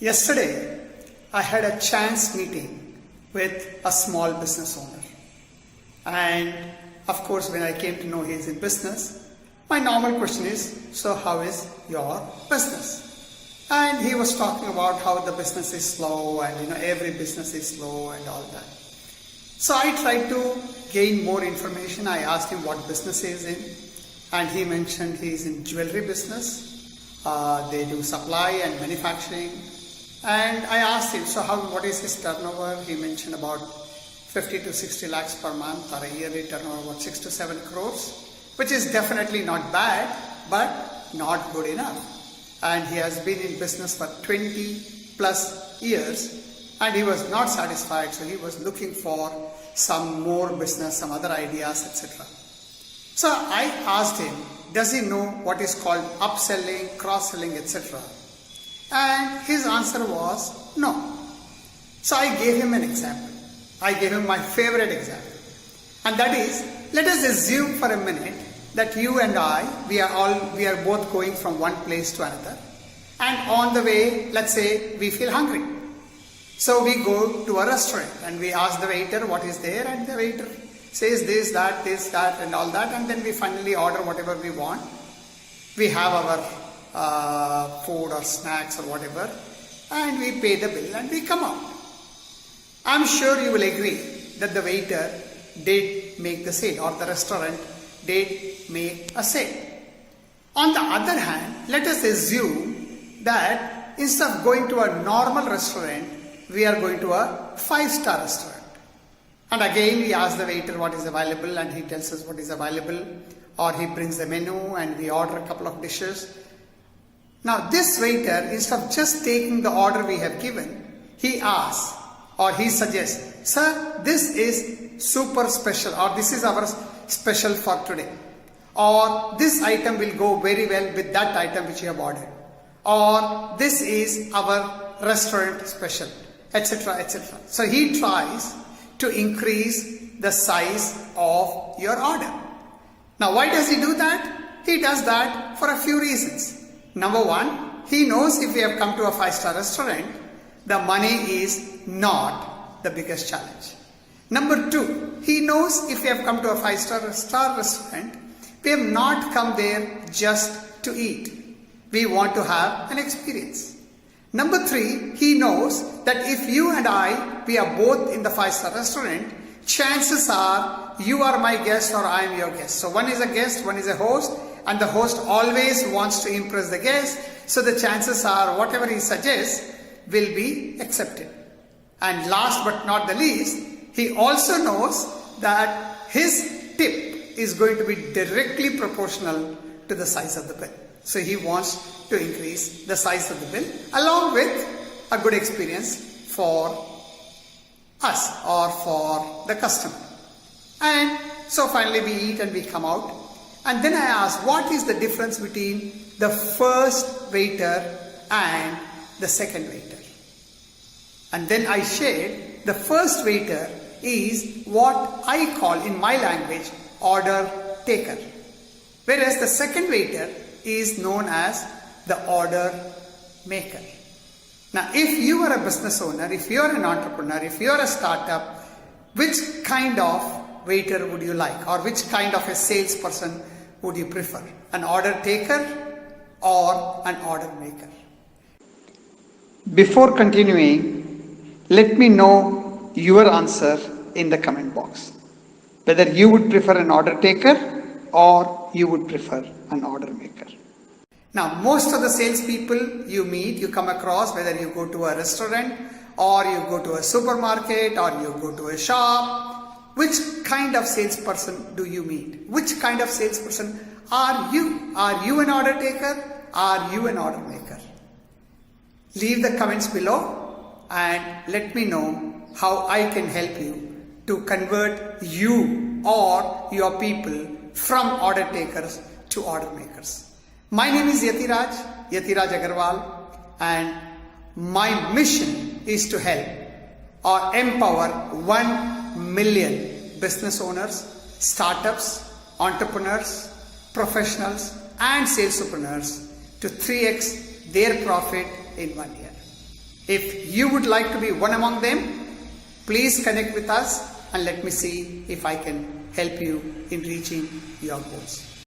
Yesterday, I had a chance meeting with a small business owner. And of course, when I came to know he is in business, my normal question is, so how is your business? And he was talking about how the business is slow and every business is slow and all that. So I tried to gain more information. I asked him what business he is in, and he mentioned he is in jewelry business. They do supply and manufacturing. And I asked him, so what is his turnover? He mentioned about 50 to 60 lakhs per month, or a yearly turnover about 6 to 7 crores, which is definitely not bad, but not good enough. And he has been in business for 20 plus years, and he was not satisfied, so he was looking for some more business, some other ideas, etc. So I asked him, does he know what is called upselling, cross-selling, etc.? And his answer was no. So I gave him an example. I gave him my favorite example. And that is, let us assume for a minute that you and I, we are both going from one place to another. And on the way, let's say we feel hungry. So we go to a restaurant and we ask the waiter what is there, and the waiter says this, that and all that, and then we finally order whatever we want. We have our food or snacks or whatever, and we pay the bill and we come out. I'm sure you will agree that the waiter did make the sale, or the restaurant did make a sale. On the other hand, let us assume that instead of going to a normal restaurant, we are going to a 5-star restaurant. And again we ask the waiter what is available, and he tells us what is available, or he brings the menu and we order a couple of dishes. Now this waiter, instead of just taking the order we have given, he asks or he suggests, sir, this is super special, or this is our special for today, or this item will go very well with that item which you have ordered, or this is our restaurant special, etc., etc. So he tries to increase the size of your order. Now why does he do that? He does that for a few reasons. Number one, he knows if we have come to a 5-star restaurant, the money is not the biggest challenge. Number two, he knows if we have come to a 5-star restaurant, we have not come there just to eat. We want to have an experience. Number three, he knows that if you and I, we are both in the 5-star restaurant, chances are you are my guest or I am your guest. So one is a guest, one is a host, and the host always wants to impress the guest. So the chances are whatever he suggests will be accepted. And last but not the least, he also knows that his tip is going to be directly proportional to the size of the bill. So he wants to increase the size of the bill along with a good experience for us or for the customer. And so finally we eat and we come out. And then I asked, what is the difference between the first waiter and the second waiter? And then I shared, the first waiter is what I call in my language order taker, whereas the second waiter is known as the order maker. Now if you are a business owner, if you are an entrepreneur, if you are a startup, which kind of waiter would you like, or which kind of a salesperson would you prefer? An order taker or an order maker? Before continuing, let me know your answer in the comment box. Whether you would prefer an order taker or you would prefer an order maker. Now most of the salespeople you meet, you come across, whether you go to a restaurant or you go to a supermarket or you go to a shop, which kind of salesperson do you meet? Which kind of salesperson are you? Are you an order taker? Are you an order maker? Leave the comments below and let me know how I can help you to convert you or your people from order takers to order makers. My name is Yathiraj Agarwal, and my mission is to help or empower 1 million business owners, startups, entrepreneurs, professionals and sales-opreneurs to 3x their profit in 1 year. If you would like to be one among them, please connect with us and let me see if I can help you in reaching your goals.